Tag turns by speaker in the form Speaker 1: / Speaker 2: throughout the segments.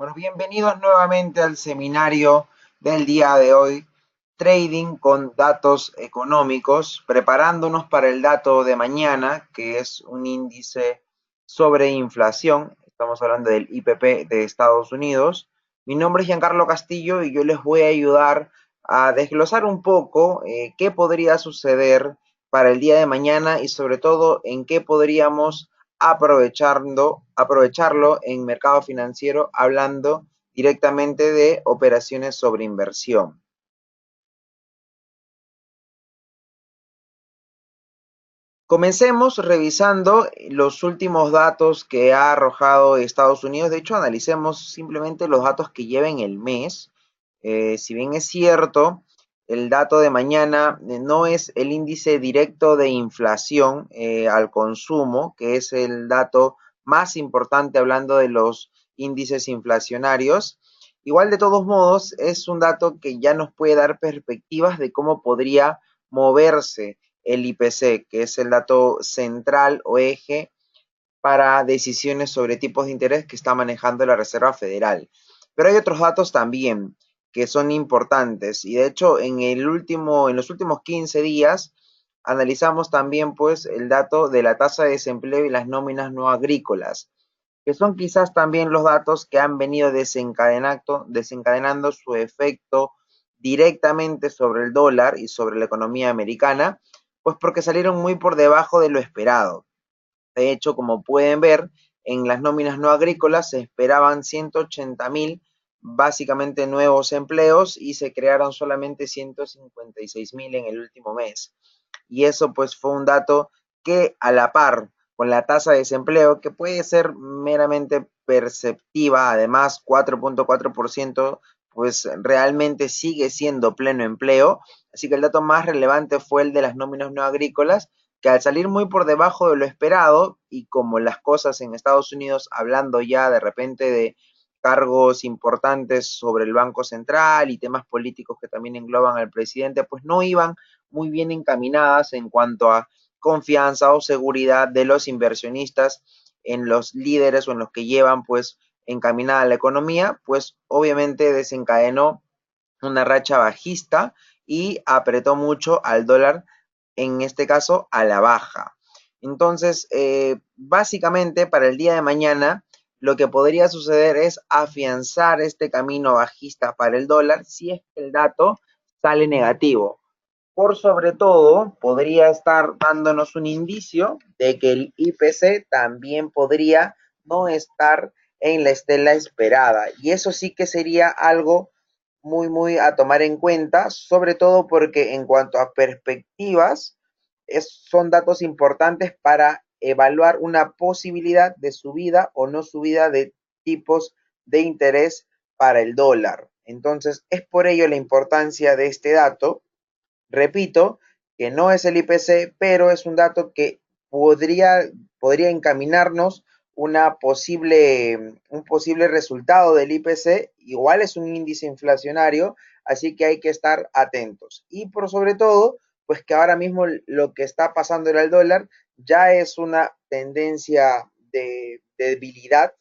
Speaker 1: Bueno, bienvenidos nuevamente al seminario del día de hoy, Trading con datos económicos, preparándonos para el dato de mañana, que es un índice sobre inflación. Estamos hablando del IPP de Estados Unidos. Mi nombre es Giancarlo Castillo y yo les voy a ayudar a desglosar un poco qué podría suceder para el día de mañana y sobre todo en qué podríamos aprovecharlo en mercado financiero, hablando directamente de operaciones sobre inversión. Comencemos revisando los últimos datos que ha arrojado Estados Unidos. De hecho, analicemos simplemente los datos que lleven el mes. Si bien es cierto, el dato de mañana no es el índice directo de inflación al consumo, que es el dato más importante hablando de los índices inflacionarios. Igual, de todos modos, es un dato que ya nos puede dar perspectivas de cómo podría moverse el IPC, que es el dato central o eje para decisiones sobre tipos de interés que está manejando la Reserva Federal. Pero hay otros datos también que son importantes y de hecho en los últimos 15 días analizamos también pues el dato de la tasa de desempleo y las nóminas no agrícolas, que son quizás también los datos que han venido desencadenando su efecto directamente sobre el dólar y sobre la economía americana, pues porque salieron muy por debajo de lo esperado. De hecho, como pueden ver, en las nóminas no agrícolas se esperaban 180.000 básicamente nuevos empleos y se crearon solamente 156.000 en el último mes. Y eso pues fue un dato que, a la par con la tasa de desempleo, que puede ser meramente perceptiva, además 4.4%, pues realmente sigue siendo pleno empleo. Así que el dato más relevante fue el de las nóminas no agrícolas, que al salir muy por debajo de lo esperado, y como las cosas en Estados Unidos, hablando ya de repente de cargos importantes sobre el Banco Central y temas políticos que también engloban al presidente, pues no iban muy bien encaminadas en cuanto a confianza o seguridad de los inversionistas en los líderes o en los que llevan pues encaminada la economía, pues obviamente desencadenó una racha bajista y apretó mucho al dólar, en este caso a la baja. Entonces, básicamente para el día de mañana, lo que podría suceder es afianzar este camino bajista para el dólar si es que el dato sale negativo. Por sobre todo, podría estar dándonos un indicio de que el IPC también podría no estar en la estela esperada. Y eso sí que sería algo muy a tomar en cuenta, sobre todo porque en cuanto a perspectivas, son datos importantes para evaluar una posibilidad de subida o no subida de tipos de interés para el dólar. Entonces, es por ello la importancia de este dato. Repito, que no es el IPC, pero es un dato que podría encaminarnos un posible resultado del IPC. Igual es un índice inflacionario, así que hay que estar atentos. Y por sobre todo, pues que ahora mismo lo que está pasando en el dólar ya es una tendencia de debilidad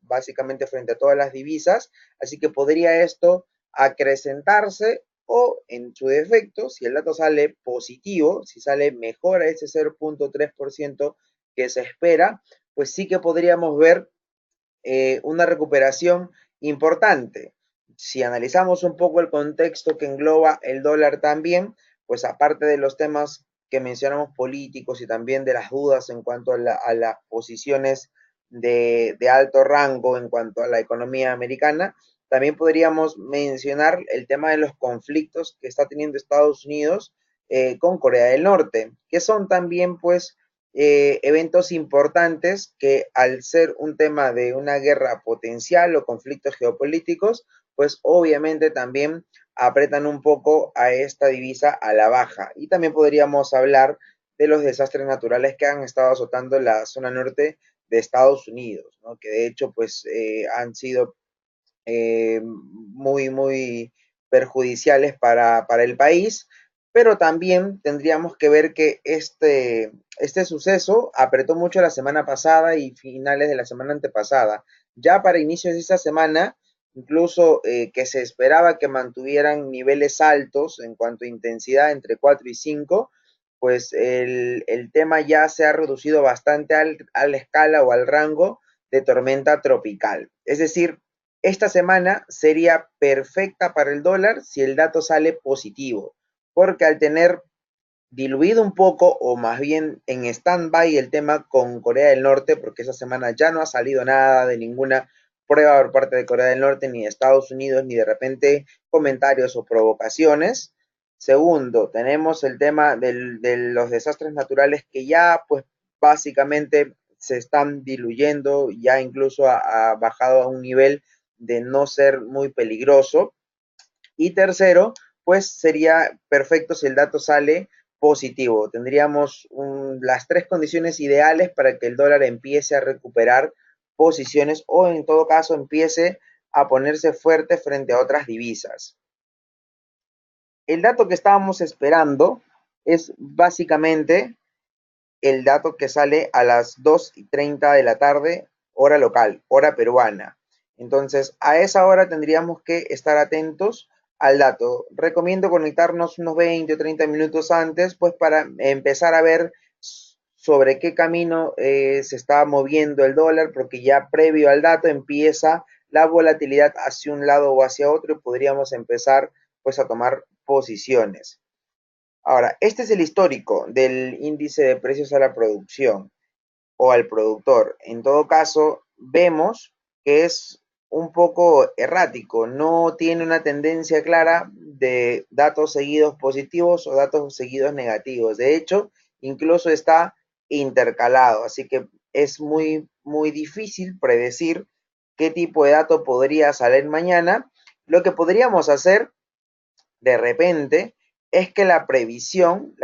Speaker 1: básicamente frente a todas las divisas, así que podría esto acrecentarse o en su defecto, si el dato sale positivo, si sale mejor a ese 0.3% que se espera, pues sí que podríamos ver una recuperación importante. Si analizamos un poco el contexto que engloba el dólar también, pues aparte de los temas que mencionamos políticos y también de las dudas en cuanto a las posiciones de alto rango en cuanto a la economía americana, también podríamos mencionar el tema de los conflictos que está teniendo Estados Unidos con Corea del Norte, que son también pues eventos importantes que, al ser un tema de una guerra potencial o conflictos geopolíticos, pues obviamente también apretan un poco a esta divisa a la baja. Y también podríamos hablar de los desastres naturales que han estado azotando la zona norte de Estados Unidos, ¿no? Que de hecho pues han sido muy perjudiciales para el país, pero también tendríamos que ver que este suceso apretó mucho la semana pasada y finales de la semana antepasada. Ya para inicios de esta semana, incluso que se esperaba que mantuvieran niveles altos en cuanto a intensidad entre 4 y 5, pues el tema ya se ha reducido bastante a la escala o al rango de tormenta tropical. Es decir, esta semana sería perfecta para el dólar si el dato sale positivo, porque al tener diluido un poco o más bien en stand-by el tema con Corea del Norte, porque esa semana ya no ha salido nada de ninguna prueba por parte de Corea del Norte, ni de Estados Unidos, ni de repente comentarios o provocaciones. Segundo, tenemos el tema de los desastres naturales que ya pues básicamente se están diluyendo, ya incluso ha bajado a un nivel de no ser muy peligroso. Y tercero, pues sería perfecto si el dato sale positivo. Tendríamos las tres condiciones ideales para que el dólar empiece a recuperar posiciones o en todo caso empiece a ponerse fuerte frente a otras divisas. El dato que estábamos esperando es básicamente el dato que sale a las 2:30 de la tarde, hora local, hora peruana. Entonces, a esa hora tendríamos que estar atentos al dato. Recomiendo conectarnos unos 20 o 30 minutos antes, pues para empezar a ver sobre qué camino se está moviendo el dólar, porque ya previo al dato empieza la volatilidad hacia un lado o hacia otro y podríamos empezar pues a tomar posiciones. Ahora, este es el histórico del índice de precios a la producción o al productor. En todo caso, vemos que es un poco errático, no tiene una tendencia clara de datos seguidos positivos o datos seguidos negativos. De hecho, incluso está intercalado, así que es muy difícil predecir qué tipo de dato podría salir mañana. Lo que podríamos hacer de repente es que la previsión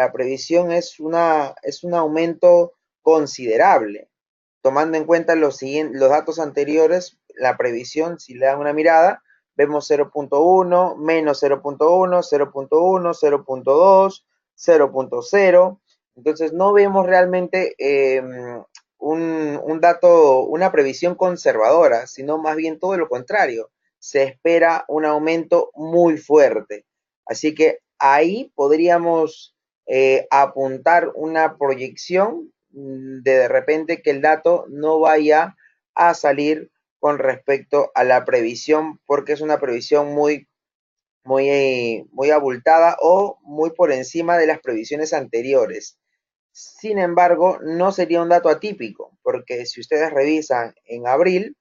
Speaker 1: es un aumento considerable. Tomando en cuenta los datos anteriores, la previsión, si le dan una mirada, vemos 0.1, menos 0.1, 0.1, 0.2, 0.0. Entonces no vemos realmente un dato, una previsión conservadora, sino más bien todo lo contrario. Se espera un aumento muy fuerte. Así que ahí podríamos apuntar una proyección de repente que el dato no vaya a salir con respecto a la previsión porque es una previsión muy abultada o muy por encima de las previsiones anteriores. Sin embargo, no sería un dato atípico porque si ustedes revisan en abril,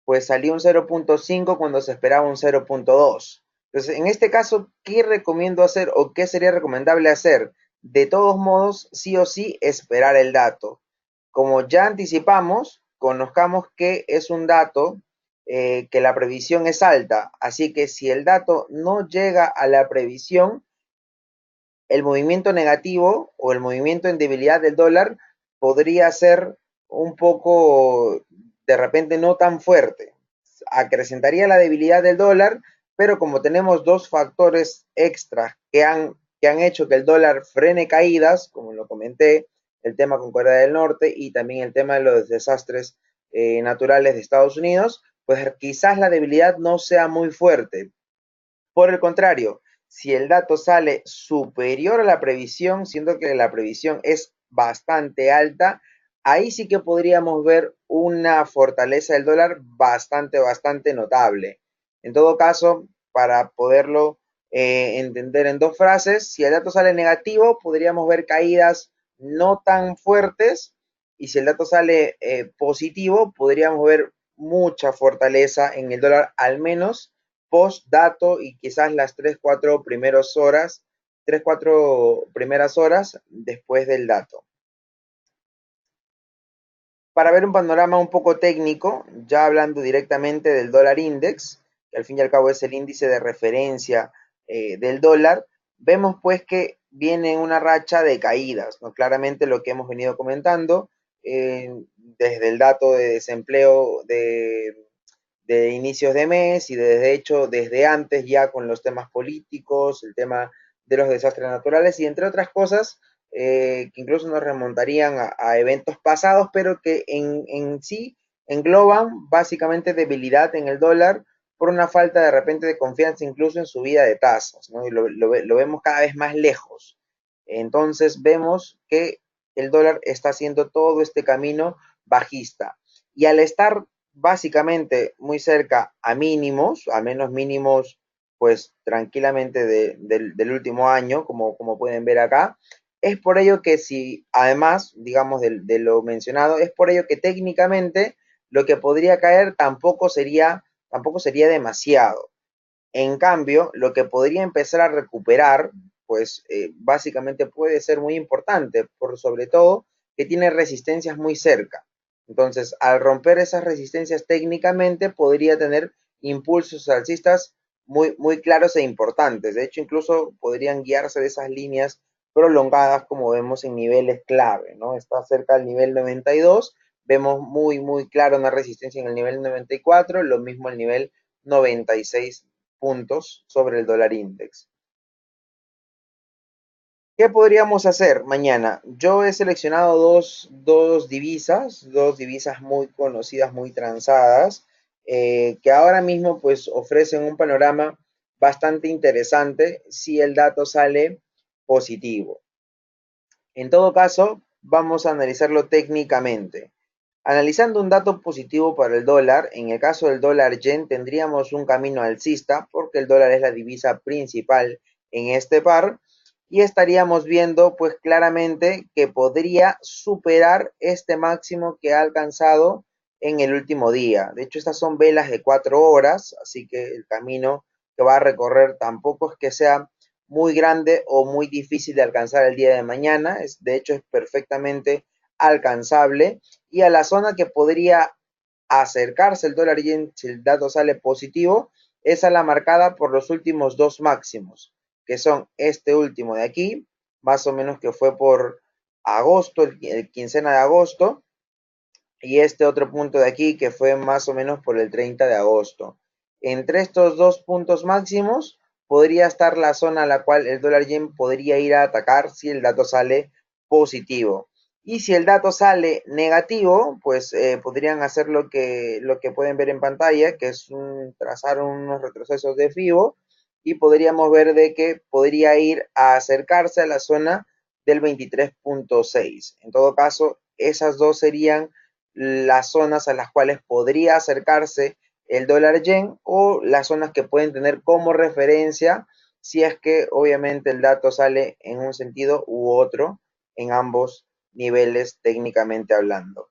Speaker 1: pues salió un 0.5 cuando se esperaba un 0.2. Entonces, en este caso, ¿qué recomiendo hacer o qué sería recomendable hacer? De todos modos, sí o sí, esperar el dato. Como ya anticipamos, conozcamos que es un dato que la previsión es alta, así que si el dato no llega a la previsión, el movimiento negativo o el movimiento en debilidad del dólar podría ser un poco, de repente, no tan fuerte. Acrecentaría la debilidad del dólar, pero como tenemos dos factores extra que han hecho que el dólar frene caídas, como lo comenté, el tema con Corea del Norte y también el tema de los desastres naturales de Estados Unidos, pues quizás la debilidad no sea muy fuerte. Por el contrario, si el dato sale superior a la previsión, siendo que la previsión es bastante alta, ahí sí que podríamos ver una fortaleza del dólar bastante notable. En todo caso, para poderlo entender en dos frases, si el dato sale negativo, podríamos ver caídas no tan fuertes, y si el dato sale positivo, podríamos ver mucha fortaleza en el dólar, al menos post dato y quizás las 3, 4 primeras horas después del dato. Para ver un panorama un poco técnico, ya hablando directamente del dólar index, que al fin y al cabo es el índice de referencia del dólar, vemos pues que viene una racha de caídas, ¿no? Claramente lo que hemos venido comentando, desde el dato de desempleo de inicios de mes y de hecho desde antes ya con los temas políticos, el tema de los desastres naturales y entre otras cosas que incluso nos remontarían a eventos pasados, pero que en sí engloban básicamente debilidad en el dólar por una falta de repente de confianza incluso en subida de tasas, ¿no? Y lo vemos cada vez más lejos. Entonces vemos que el dólar está haciendo todo este camino bajista. Y al estar básicamente muy cerca a mínimos, a menos mínimos, pues tranquilamente del último año, como pueden ver acá, es por ello que si, además, digamos, de lo mencionado, es por ello que técnicamente lo que podría caer tampoco sería demasiado. En cambio, lo que podría empezar a recuperar, pues básicamente puede ser muy importante, por sobre todo que tiene resistencias muy cerca. Entonces, al romper esas resistencias técnicamente, podría tener impulsos alcistas muy claros e importantes. De hecho, incluso podrían guiarse de esas líneas prolongadas como vemos en niveles clave, ¿no? Está cerca del nivel 92, vemos muy claro una resistencia en el nivel 94, lo mismo el nivel 96 puntos sobre el dólar index. ¿Qué podríamos hacer mañana? Yo he seleccionado dos divisas muy conocidas, muy transadas, que ahora mismo pues ofrecen un panorama bastante interesante si el dato sale positivo. En todo caso, vamos a analizarlo técnicamente. Analizando un dato positivo para el dólar, en el caso del dólar yen tendríamos un camino alcista porque el dólar es la divisa principal en este par y estaríamos viendo pues claramente que podría superar este máximo que ha alcanzado en el último día. De hecho, estas son velas de 4 horas, así que el camino que va a recorrer tampoco es que sea muy grande o muy difícil de alcanzar el día de mañana. De hecho, es perfectamente alcanzable y a la zona que podría acercarse el dólar yen si el dato sale positivo es a la marcada por los últimos dos máximos, que son este último de aquí, más o menos que fue por agosto, el quincena de agosto, y este otro punto de aquí que fue más o menos por el 30 de agosto. Entre estos dos puntos máximos podría estar la zona a la cual el dólar yen podría ir a atacar si el dato sale positivo. Y si el dato sale negativo, pues podrían hacer lo que pueden ver en pantalla, que es trazar unos retrocesos de FIBO, y podríamos ver de que podría ir a acercarse a la zona del 23.6. En todo caso, esas dos serían las zonas a las cuales podría acercarse el dólar yen o las zonas que pueden tener como referencia si es que obviamente el dato sale en un sentido u otro en ambos niveles técnicamente hablando.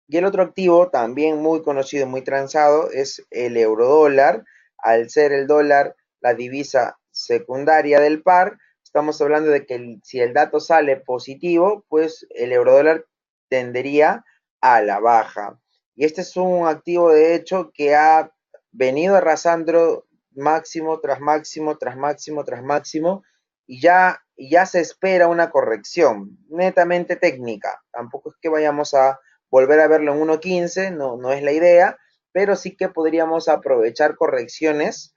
Speaker 1: Y el otro activo también muy conocido, muy transado, es el eurodólar. Al ser el dólar la divisa secundaria del par, estamos hablando de que si el dato sale positivo, pues el eurodólar tendería a la baja. Y este es un activo de hecho que ha venido arrasando máximo tras máximo, tras máximo, tras máximo, y ya se espera una corrección netamente técnica. Tampoco es que vayamos a volver a verlo en 1.15, no es la idea, pero sí que podríamos aprovechar correcciones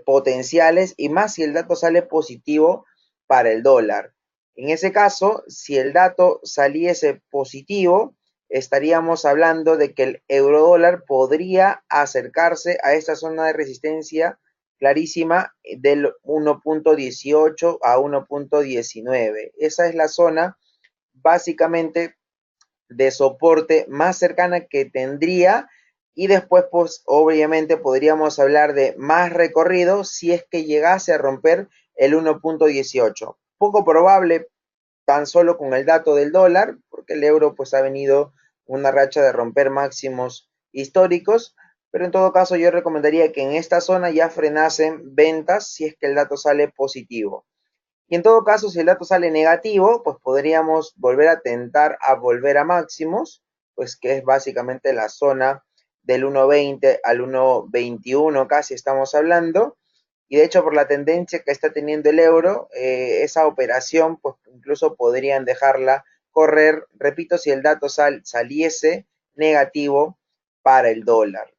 Speaker 1: potenciales y más si el dato sale positivo para el dólar. En ese caso, si el dato saliese positivo, estaríamos hablando de que el eurodólar podría acercarse a esta zona de resistencia clarísima del 1.18 a 1.19. Esa es la zona básicamente de soporte más cercana que tendría y después pues obviamente podríamos hablar de más recorrido si es que llegase a romper el 1.18. Poco probable tan solo con el dato del dólar, porque el euro pues ha venido una racha de romper máximos históricos, pero en todo caso yo recomendaría que en esta zona ya frenasen ventas si es que el dato sale positivo. Y en todo caso, si el dato sale negativo, pues podríamos volver a tentar a volver a máximos, pues que es básicamente la zona del 1.20 al 1.21 casi estamos hablando. Y de hecho, por la tendencia que está teniendo el euro, esa operación, pues incluso podrían dejarla correr, repito, si el dato saliese negativo para el dólar.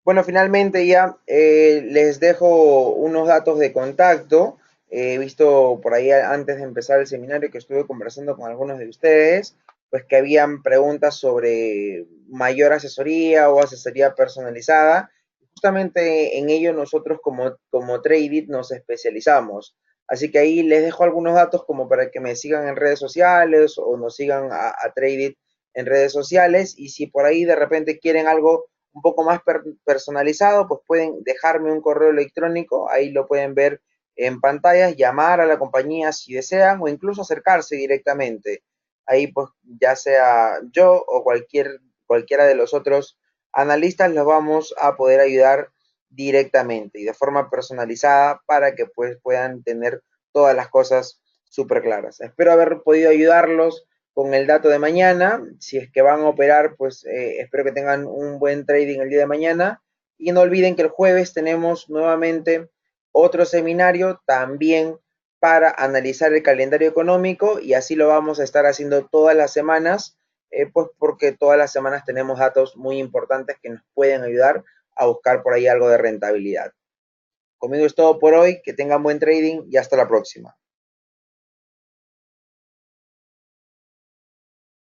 Speaker 1: Bueno, finalmente ya les dejo unos datos de contacto. He visto por ahí antes de empezar el seminario que estuve conversando con algunos de ustedes, pues que habían preguntas sobre mayor asesoría o asesoría personalizada. Justamente en ello nosotros como Tradeit nos especializamos. Así que ahí les dejo algunos datos como para que me sigan en redes sociales o nos sigan a Tradeit en redes sociales. Y si por ahí de repente quieren algo un poco más personalizado, pues pueden dejarme un correo electrónico, ahí lo pueden ver en pantallas, llamar a la compañía si desean o incluso acercarse directamente. Ahí pues ya sea yo o cualquiera de los otros analistas los vamos a poder ayudar directamente y de forma personalizada para que pues puedan tener todas las cosas súper claras. Espero haber podido ayudarlos con el dato de mañana. Si es que van a operar, pues espero que tengan un buen trading el día de mañana. Y no olviden que el jueves tenemos nuevamente otro seminario también para analizar el calendario económico y así lo vamos a estar haciendo todas las semanas, pues porque todas las semanas tenemos datos muy importantes que nos pueden ayudar a buscar por ahí algo de rentabilidad. Conmigo es todo por hoy, que tengan buen trading y hasta la próxima.